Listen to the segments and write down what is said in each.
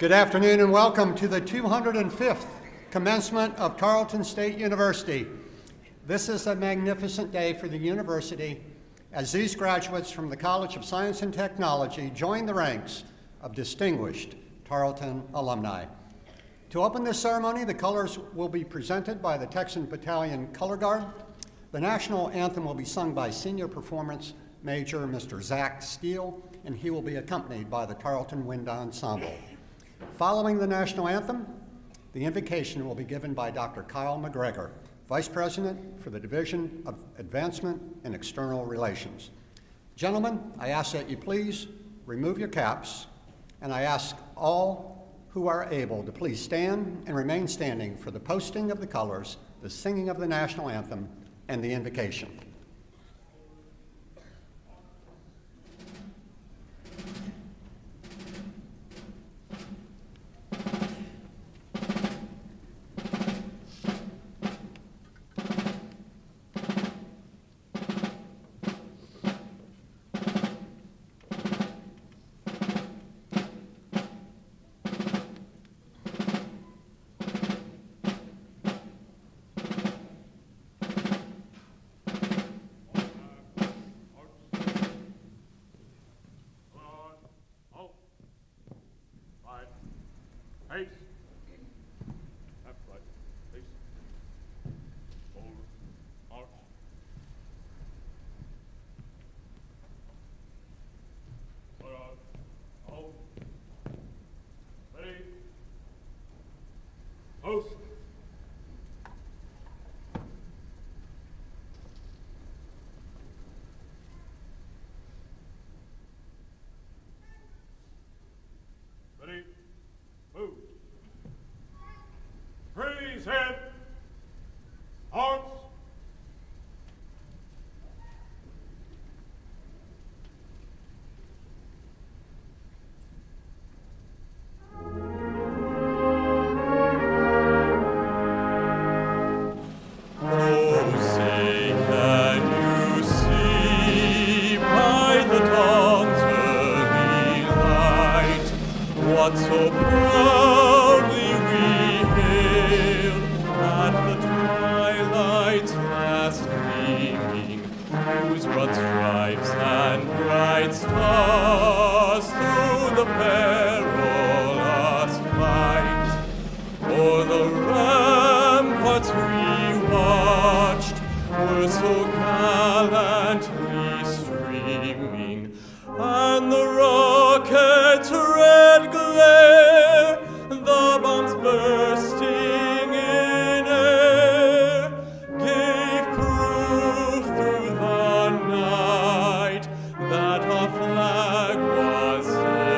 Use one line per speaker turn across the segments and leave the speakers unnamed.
Good afternoon and welcome to the 205th Commencement of Tarleton State University. This is a magnificent day for the university as these graduates from the College of Science and Technology join the ranks of distinguished Tarleton alumni. To open this ceremony, the colors will be presented by the Texan Battalion Color Guard. The national anthem will be sung by Senior Performance Major Mr. Zach Steele, and he will be accompanied by the Tarleton Wind Ensemble. Following the national anthem, the invocation will be given by Dr. Kyle McGregor, Vice President for the Division of Advancement and External Relations. Gentlemen, I ask that you please remove your caps, and I ask all who are able to please stand and remain standing for the posting of the colors, the singing of the national anthem, and the invocation.
Freeze head, arms.
So proudly we hailed at the twilight's last gleaming, whose broad stripes and bright stars through the perilous fight o'er the ramparts we watched were so gallantly streaming, and the rocket's red glare, the bombs bursting in air, gave proof through the night that our flag was safe.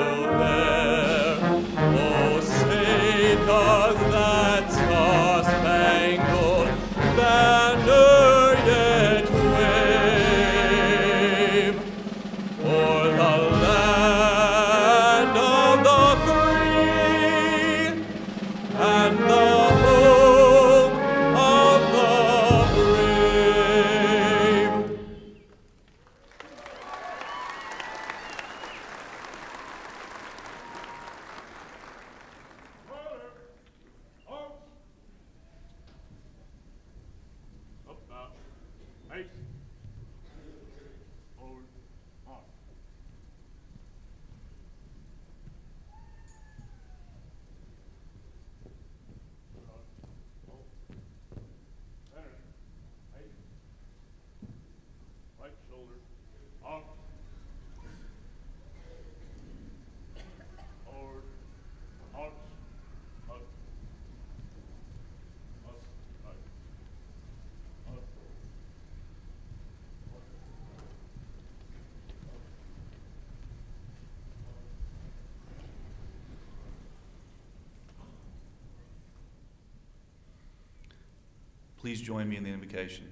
Please join me in the invocation.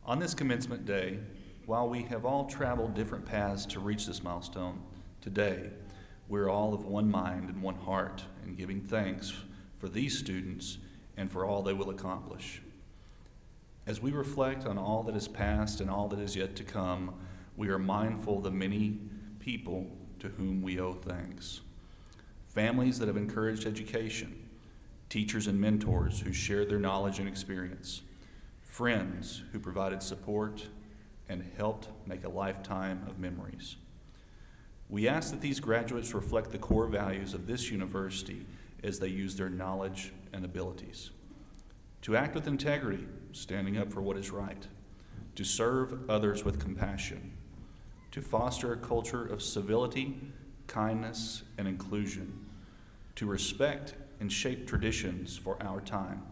On this commencement day, while we have all traveled different paths to reach this milestone, today we're all of one mind and one heart in giving thanks for these students and for all they will accomplish. As we reflect on all that is past and all that is yet to come, we are mindful of the many people to whom we owe thanks. Families that have encouraged education, teachers and mentors who shared their knowledge and experience, friends who provided support and helped make a lifetime of memories. We ask that these graduates reflect the core values of this university as they use their knowledge and abilities. To act with integrity, standing up for what is right, to serve others with compassion, to foster a culture of civility, kindness, and inclusion, to respect and shape traditions for our time,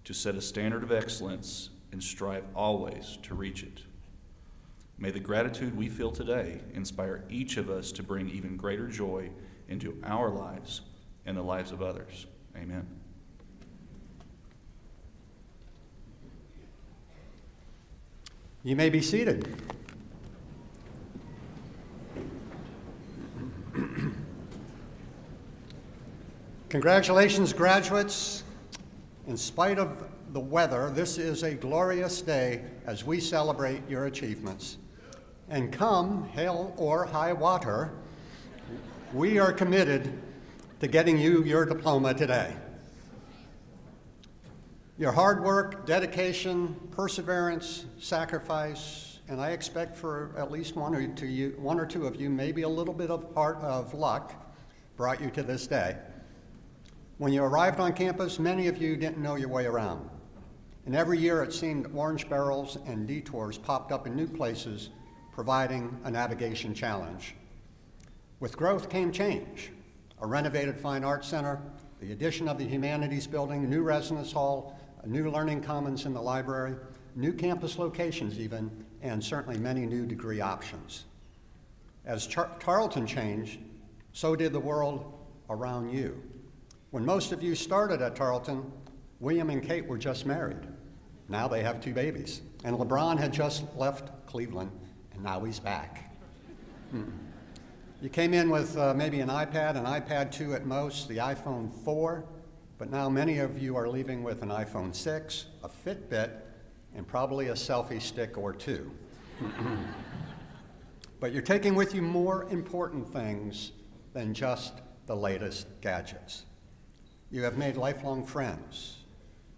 to set a standard of excellence and strive always to reach it. May the gratitude we feel today inspire each of us to bring even greater joy into our lives and the lives of others. Amen.
You may be seated. Congratulations, graduates. In spite of the weather, this is a glorious day as we celebrate your achievements. And come hail or high water, we are committed to getting you your diploma today. Your hard work, dedication, perseverance, sacrifice, and I expect for at least one or two of you, maybe a little bit of luck, brought you to this day. When you arrived on campus, many of you didn't know your way around. And every year it seemed orange barrels and detours popped up in new places, providing a navigation challenge. With growth came change. A renovated fine arts center, the addition of the humanities building, new residence hall, a new learning commons in the library, new campus locations even, and certainly many new degree options. As Tarleton changed, so did the world around you. When most of you started at Tarleton, William and Kate were just married. Now they have 2 babies. And LeBron had just left Cleveland, and now he's back. You came in with maybe an iPad 2 at most, the iPhone 4, but now many of you are leaving with an iPhone 6, a Fitbit, and probably a selfie stick or 2. But you're taking with you more important things than just the latest gadgets. You have made lifelong friends.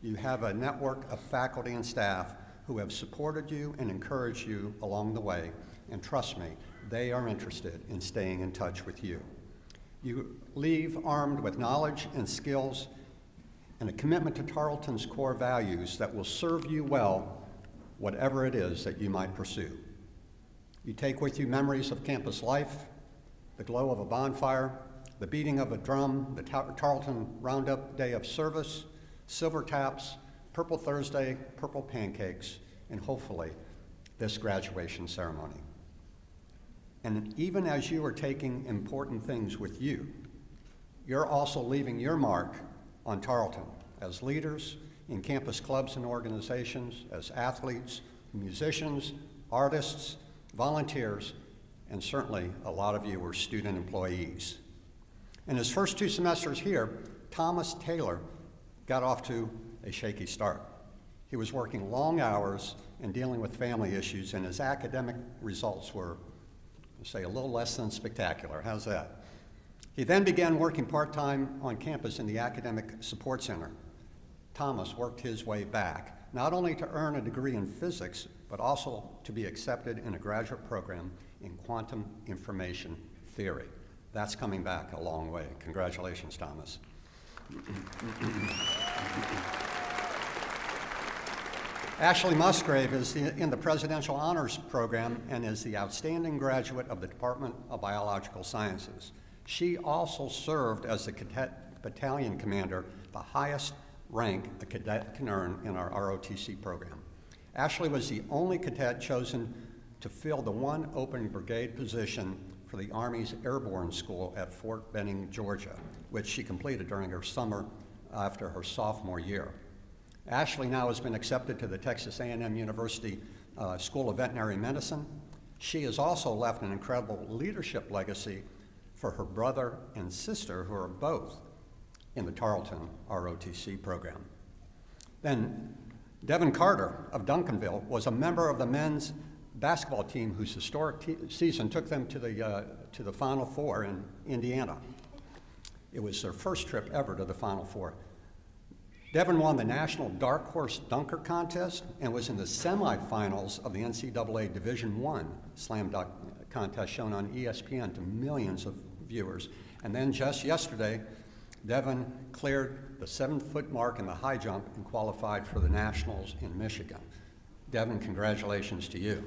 You have a network of faculty and staff who have supported you and encouraged you along the way, and trust me, they are interested in staying in touch with you. You leave armed with knowledge and skills and a commitment to Tarleton's core values that will serve you well, whatever it is that you might pursue. You take with you memories of campus life, the glow of a bonfire, the beating of a drum, the Tarleton Roundup Day of Service, Silver Taps, Purple Thursday, Purple Pancakes, and hopefully this graduation ceremony. And even as you are taking important things with you, you're also leaving your mark on Tarleton as leaders in campus clubs and organizations, as athletes, musicians, artists, volunteers, and certainly a lot of you were student employees. In his first 2 semesters here, Thomas Taylor got off to a shaky start. He was working long hours and dealing with family issues, and his academic results were, say, a little less than spectacular. How's that? He then began working part-time on campus in the Academic Support Center. Thomas worked his way back, not only to earn a degree in physics, but also to be accepted in a graduate program in quantum information theory. That's coming back a long way. Congratulations, Thomas. Ashley Musgrave is in the Presidential Honors Program and is the outstanding graduate of the Department of Biological Sciences. She also served as the cadet battalion commander, the highest rank a cadet can earn in our ROTC program. Ashley was the only cadet chosen to fill the one open brigade position for the Army's Airborne School at Fort Benning, Georgia, which she completed during her summer after her sophomore year. Ashley now has been accepted to the Texas A&M University School of Veterinary Medicine. She has also left an incredible leadership legacy for her brother and sister, who are both in the Tarleton ROTC program. Then Devin Carter of Duncanville was a member of the men's basketball team whose historic season took them to the Final Four in Indiana. It was their first trip ever to the Final Four. Devin won the National Dark Horse Dunker Contest and was in the semifinals of the NCAA Division I Slam Dunk Contest shown on ESPN to millions of viewers. And then just yesterday, Devin cleared the 7-foot mark in the high jump and qualified for the Nationals in Michigan. Devin, congratulations to you.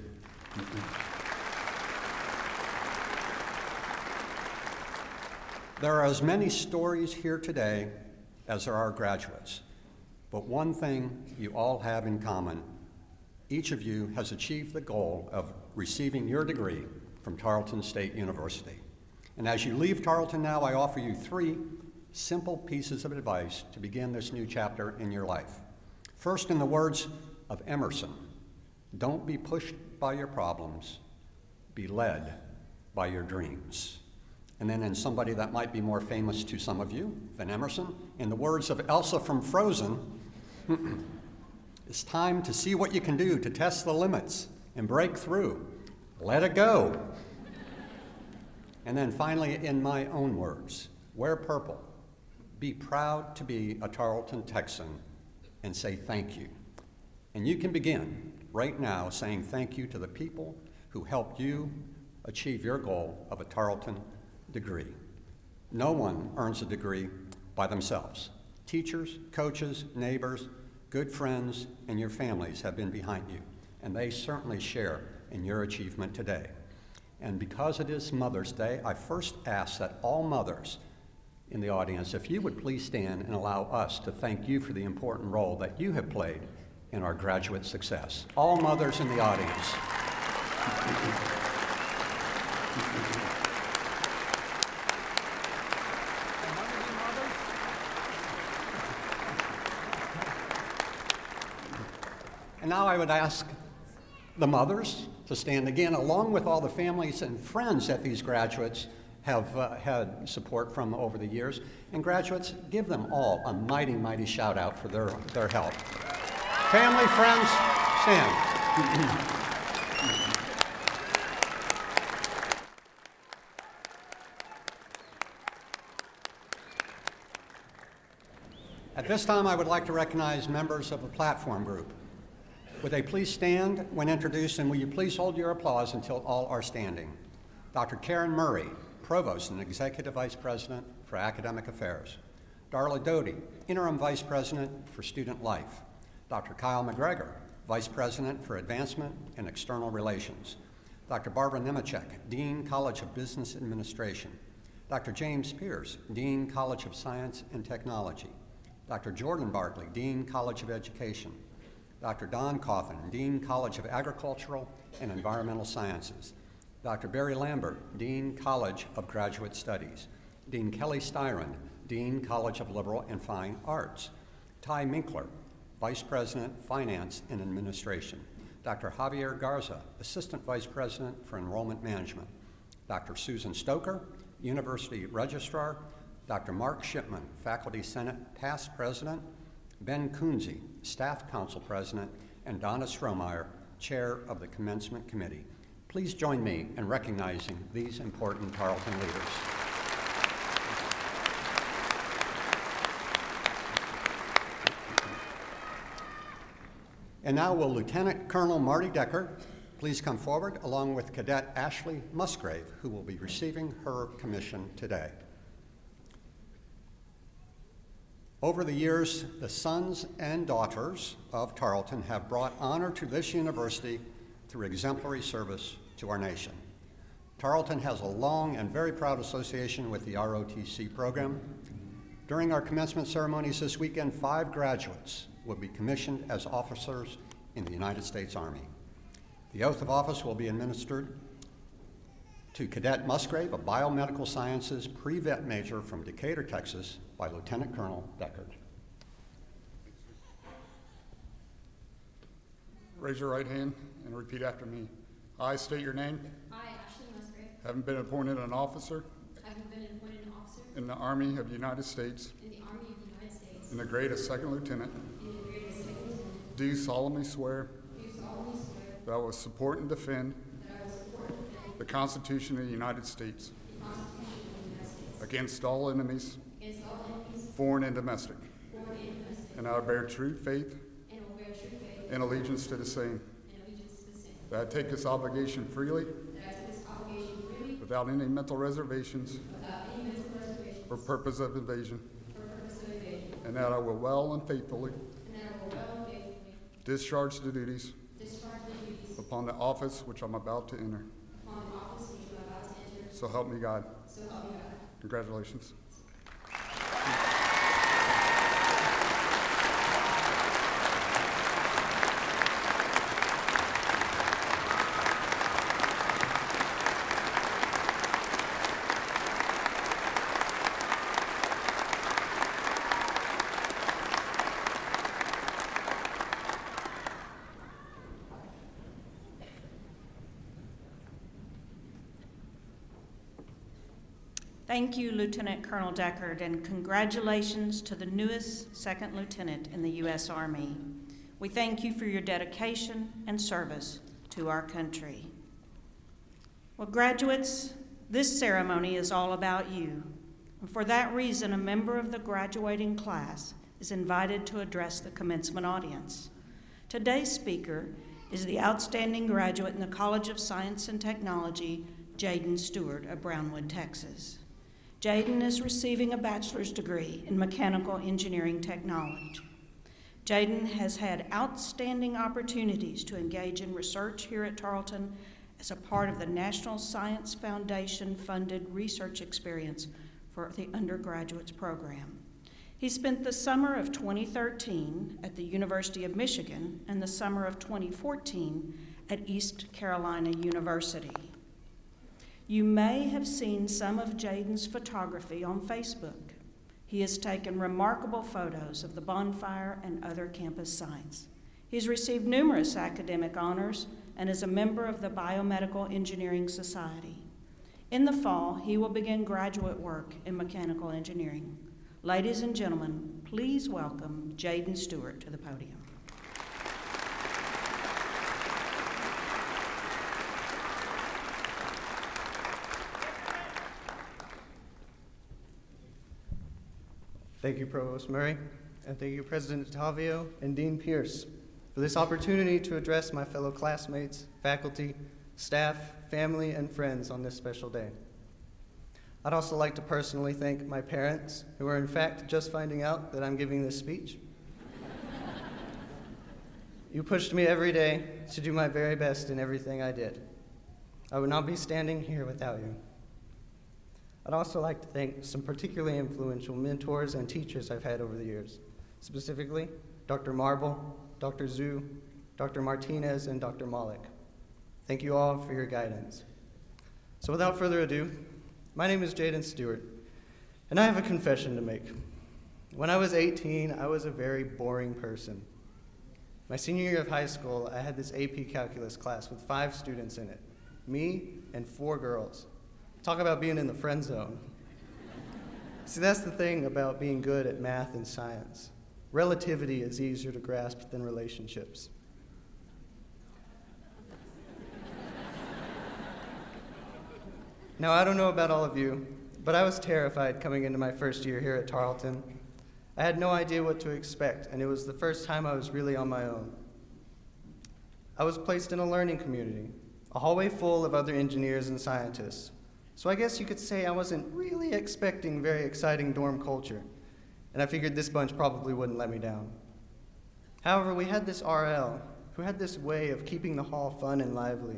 There are as many stories here today as there are graduates, but one thing you all have in common: each of you has achieved the goal of receiving your degree from Tarleton State University. And as you leave Tarleton now, I offer you 3 simple pieces of advice to begin this new chapter in your life. First, in the words of Emerson, don't be pushed by your problems, be led by your dreams. And then in somebody that might be more famous to some of you than Emerson, in the words of Elsa from Frozen, it's time to see what you can do to test the limits and break through. Let it go. And then finally, in my own words, wear purple. Be proud to be a Tarleton Texan and say thank you. And you can begin right now saying thank you to the people who helped you achieve your goal of a Tarleton degree. No one earns a degree by themselves. Teachers, coaches, neighbors, good friends, and your families have been behind you, and they certainly share in your achievement today. And because it is Mother's Day, I first ask that all mothers in the audience, if you would please stand and allow us to thank you for the important role that you have played in our graduate success. All mothers in the audience. And now I would ask the mothers to stand again, along with all the families and friends that these graduates have had support from over the years. And graduates, give them all a mighty, mighty shout out for their help. Family, friends, stand. At this time, I would like to recognize members of the platform group. Would they please stand when introduced, and will you please hold your applause until all are standing? Dr. Karen Murray, Provost and Executive Vice President for Academic Affairs. Darla Doty, Interim Vice President for Student Life. Dr. Kyle McGregor, Vice President for Advancement and External Relations. Dr. Barbara Nemechek, Dean, College of Business Administration. Dr. James Pierce, Dean, College of Science and Technology. Dr. Jordan Barkley, Dean, College of Education. Dr. Don Coffin, Dean, College of Agricultural and Environmental Sciences. Dr. Barry Lambert, Dean, College of Graduate Studies. Dean Kelly Styron, Dean, College of Liberal and Fine Arts. Ty Minkler, Vice President, Finance and Administration. Dr. Javier Garza, Assistant Vice President for Enrollment Management. Dr. Susan Stoker, University Registrar. Dr. Mark Shipman, Faculty Senate Past President. Ben Kunze, Staff Council President, and Donna Strohmeyer, Chair of the Commencement Committee. Please join me in recognizing these important Tarleton leaders. And now will Lieutenant Colonel Marty Decker please come forward, along with Cadet Ashley Musgrave, who will be receiving her commission today. Over the years, the sons and daughters of Tarleton have brought honor to this university through exemplary service to our nation. Tarleton has a long and very proud association with the ROTC program. During our commencement ceremonies this weekend, 5 graduates will be commissioned as officers in the United States Army. The oath of office will be administered to Cadet Musgrave, a biomedical sciences pre-vet major from Decatur, Texas, by Lieutenant Colonel Deckard.
Raise your right hand and repeat after me. I state your name.
I, Ashley Musgrave,
Having been appointed an officer in the Army of the United States in the grade of second lieutenant, do solemnly swear that I will support and defend the Constitution of the United States against all enemies, foreign and domestic, and I will bear true faith and allegiance to the same, that I take this obligation freely without any mental reservations or purpose of evasion, and that I will well and faithfully discharge the duties upon the office which I'm about to enter. So help me God. Congratulations.
Thank you, Lieutenant Colonel Deckard, and congratulations to the newest second lieutenant in the U.S. Army. We thank you for your dedication and service to our country. Well, graduates, this ceremony is all about you. And for that reason, a member of the graduating class is invited to address the commencement audience. Today's speaker is the outstanding graduate in the College of Science and Technology, Jaden Stewart of Brownwood, Texas. Jaden is receiving a bachelor's degree in mechanical engineering technology. Jaden has had outstanding opportunities to engage in research here at Tarleton as a part of the National Science Foundation funded research experience for the undergraduates program. He spent the summer of 2013 at the University of Michigan and the summer of 2014 at East Carolina University. You may have seen some of Jaden's photography on Facebook. He has taken remarkable photos of the bonfire and other campus sites. He's received numerous academic honors and is a member of the Biomedical Engineering Society. In the fall, he will begin graduate work in mechanical engineering. Ladies and gentlemen, please welcome Jaden Stewart to the podium.
Thank you, Provost Murray, and thank you, President Tavio and Dean Pierce, for this opportunity to address my fellow classmates, faculty, staff, family, and friends on this special day. I'd also like to personally thank my parents, who are in fact just finding out that I'm giving this speech. You pushed me every day to do my very best in everything I did. I would not be standing here without you. I'd also like to thank some particularly influential mentors and teachers I've had over the years, specifically Dr. Marble, Dr. Zhu, Dr. Martinez, and Dr. Malik. Thank you all for your guidance. So without further ado, my name is Jaden Stewart, and I have a confession to make. When I was 18, I was a very boring person. My senior year of high school, I had this AP calculus class with 5 students in it, me and 4 girls. Talk about being in the friend zone. See, that's the thing about being good at math and science. Relativity is easier to grasp than relationships. Now, I don't know about all of you, but I was terrified coming into my first year here at Tarleton. I had no idea what to expect, and it was the first time I was really on my own. I was placed in a learning community, a hallway full of other engineers and scientists. So I guess you could say I wasn't really expecting very exciting dorm culture, and I figured this bunch probably wouldn't let me down. However, we had this RL who had this way of keeping the hall fun and lively.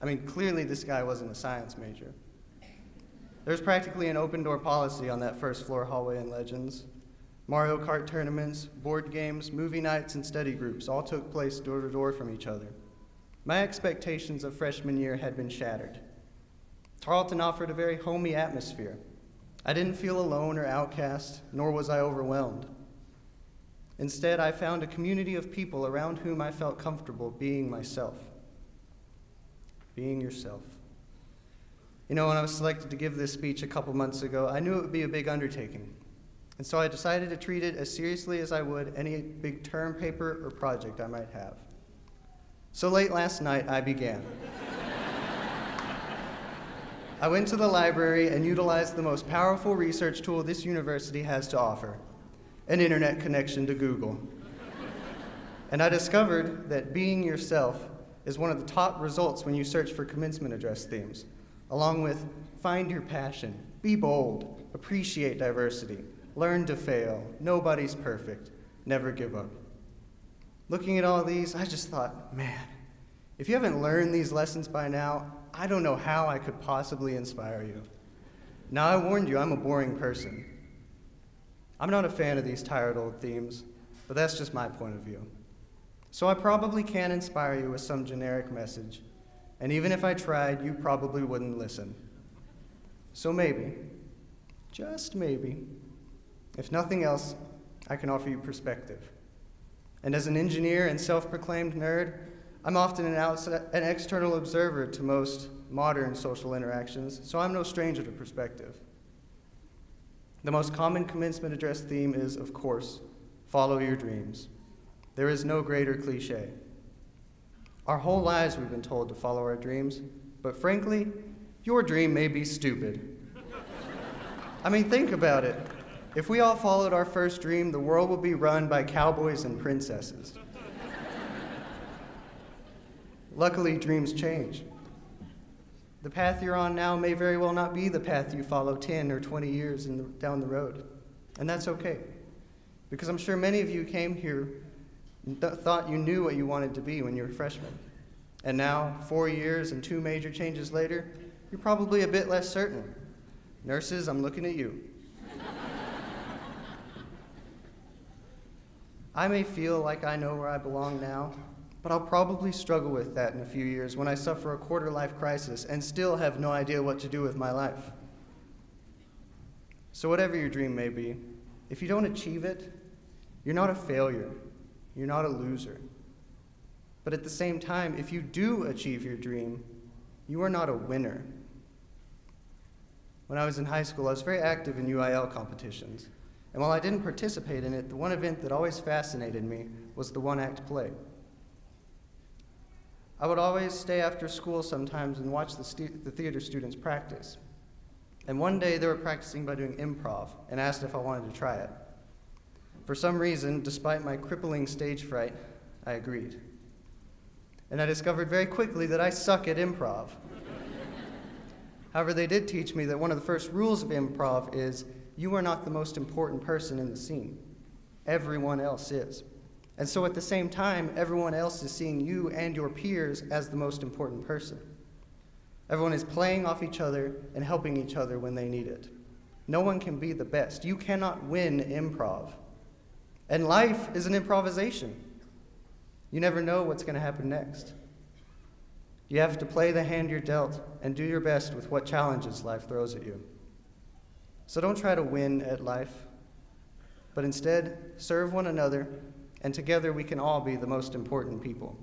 I mean, clearly this guy wasn't a science major. There was practically an open-door policy on that first floor hallway in Legends. Mario Kart tournaments, board games, movie nights, and study groups all took place door to door from each other. My expectations of freshman year had been shattered. Tarleton offered a very homey atmosphere. I didn't feel alone or outcast, nor was I overwhelmed. Instead, I found a community of people around whom I felt comfortable being myself. Being yourself. You know, when I was selected to give this speech a couple months ago, I knew it would be a big undertaking. And so I decided to treat it as seriously as I would any big term paper or project I might have. So late last night, I began. I went to the library and utilized the most powerful research tool this university has to offer, an internet connection to Google. And I discovered that being yourself is one of the top results when you search for commencement address themes, along with find your passion, be bold, appreciate diversity, learn to fail, nobody's perfect, never give up. Looking at all these, I just thought, man, if you haven't learned these lessons by now, I don't know how I could possibly inspire you. Now, I warned you, I'm a boring person. I'm not a fan of these tired old themes, but that's just my point of view. So I probably can inspire you with some generic message, and even if I tried, you probably wouldn't listen. So maybe, just maybe, if nothing else, I can offer you perspective. And as an engineer and self-proclaimed nerd, I'm often an external observer to most modern social interactions, so I'm no stranger to perspective. The most common commencement address theme is, of course, follow your dreams. There is no greater cliche. Our whole lives we've been told to follow our dreams, but frankly, your dream may be stupid. I mean, think about it. If we all followed our first dream, the world would be run by cowboys and princesses. Luckily, dreams change. The path you're on now may very well not be the path you follow 10 or 20 years down the road. And that's okay, because I'm sure many of you came here and thought you knew what you wanted to be when you were freshmen. And now, 4 years and 2 major changes later, you're probably a bit less certain. Nurses, I'm looking at you. I may feel like I know where I belong now, but I'll probably struggle with that in a few years when I suffer a quarter-life crisis and still have no idea what to do with my life. So whatever your dream may be, if you don't achieve it, you're not a failure. You're not a loser. But at the same time, if you do achieve your dream, you are not a winner. When I was in high school, I was very active in UIL competitions. And while I didn't participate in it, the one event that always fascinated me was the one-act play. I would always stay after school sometimes and watch the theater students practice. And one day they were practicing by doing improv and asked if I wanted to try it. For some reason, despite my crippling stage fright, I agreed. And I discovered very quickly that I suck at improv. However, they did teach me that one of the first rules of improv is you are not the most important person in the scene. Everyone else is. And so at the same time, everyone else is seeing you and your peers as the most important person. Everyone is playing off each other and helping each other when they need it. No one can be the best. You cannot win improv. And life is an improvisation. You never know what's going to happen next. You have to play the hand you're dealt and do your best with what challenges life throws at you. So don't try to win at life, but instead serve one another, and together we can all be the most important people.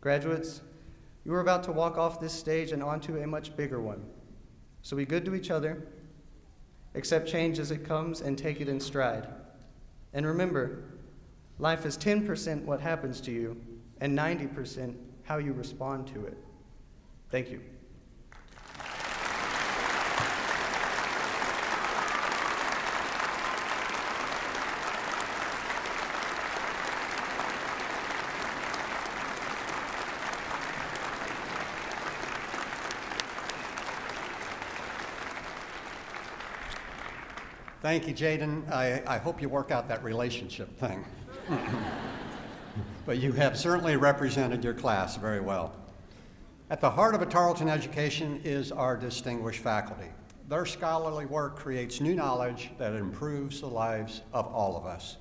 Graduates, you are about to walk off this stage and onto a much bigger one. So be good to each other, accept change as it comes, and take it in stride. And remember, life is 10% what happens to you and 90% how you respond to it. Thank you.
Thank you, Jaden. I hope you work out that relationship thing. But you have certainly represented your class very well. At the heart of a Tarleton education is our distinguished faculty. Their scholarly work creates new knowledge that improves the lives of all of us.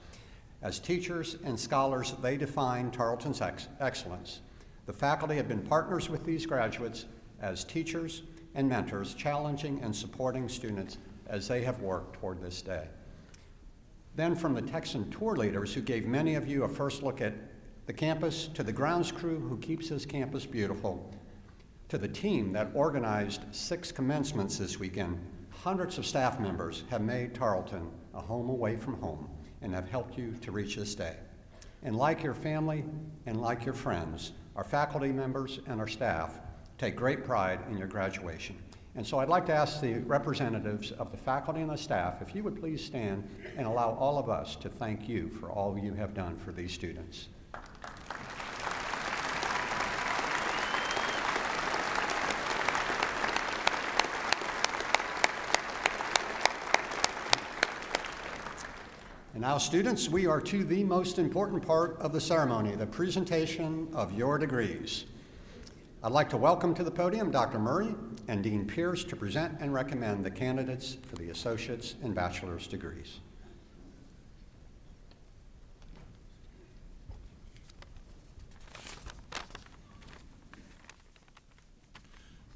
As teachers and scholars, they define Tarleton's excellence. The faculty have been partners with these graduates as teachers and mentors, challenging and supporting students as they have worked toward this day. Then from the Texan tour leaders who gave many of you a first look at the campus, to the grounds crew who keeps this campus beautiful, to the team that organized 6 commencements this weekend, hundreds of staff members have made Tarleton a home away from home and have helped you to reach this day. And like your family and like your friends, our faculty members and our staff take great pride in your graduation. And so I'd like to ask the representatives of the faculty and the staff if you would please stand and allow all of us to thank you for all you have done for these students. And now, students, we are to the most important part of the ceremony, the presentation of your degrees. I'd like to welcome to the podium Dr. Murray and Dean Pierce to present and recommend the candidates for the associate's and bachelor's degrees.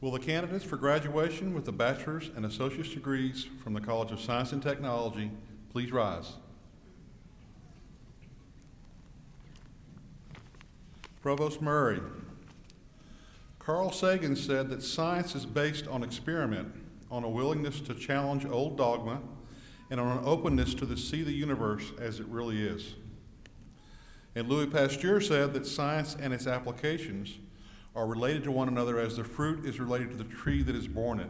Will the candidates for graduation with the bachelor's and associate's degrees from the College of Science and Technology please rise? Provost Murray. Carl Sagan said that science is based on experiment, on a willingness to challenge old dogma, and on an openness to see the universe as it really is. And Louis Pasteur said that science and its applications are related to one another as the fruit is related to the tree that has borne it.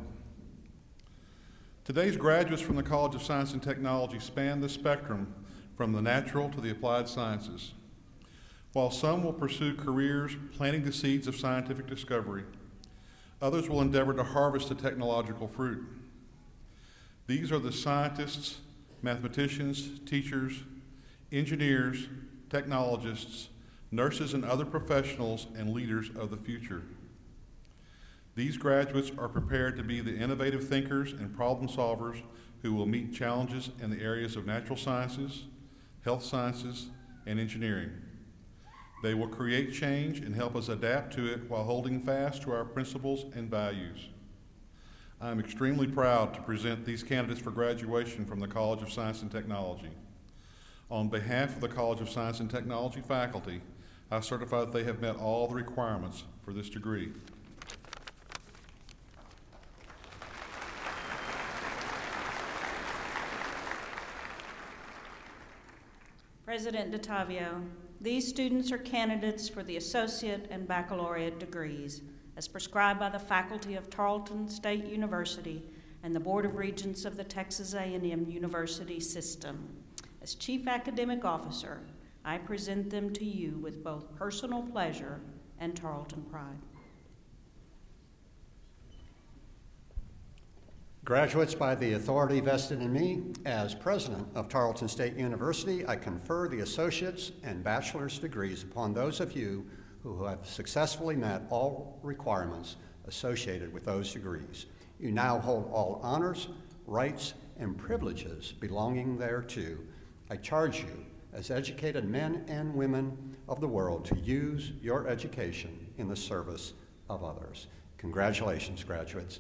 Today's graduates from the College of Science and Technology span the spectrum from the natural to the applied sciences. While some will pursue careers planting the seeds of scientific discovery, others will endeavor to harvest the technological fruit. These are the scientists, mathematicians, teachers, engineers, technologists, nurses, and other professionals and leaders of the future. These graduates are prepared to be the innovative thinkers and problem solvers who will meet challenges in the areas of natural sciences, health sciences, and engineering. They will create change and help us adapt to it while holding fast to our principles and values. I am extremely proud to present these candidates for graduation from the College of Science and Technology. On behalf of the College of Science and Technology faculty, I certify that they have met all the requirements for this degree.
President DeTavio, these students are candidates for the associate and baccalaureate degrees as prescribed by the faculty of Tarleton State University and the Board of Regents of the Texas A&M University system. As Chief Academic Officer, I present them to you with both personal pleasure and Tarleton pride.
Graduates, by the authority vested in me as president of Tarleton State University, I confer the associate's and bachelor's degrees upon those of you who have successfully met all requirements associated with those degrees. You now hold all honors, rights, and privileges belonging thereto. I charge you as educated men and women of the world to use your education in the service of others. Congratulations, graduates.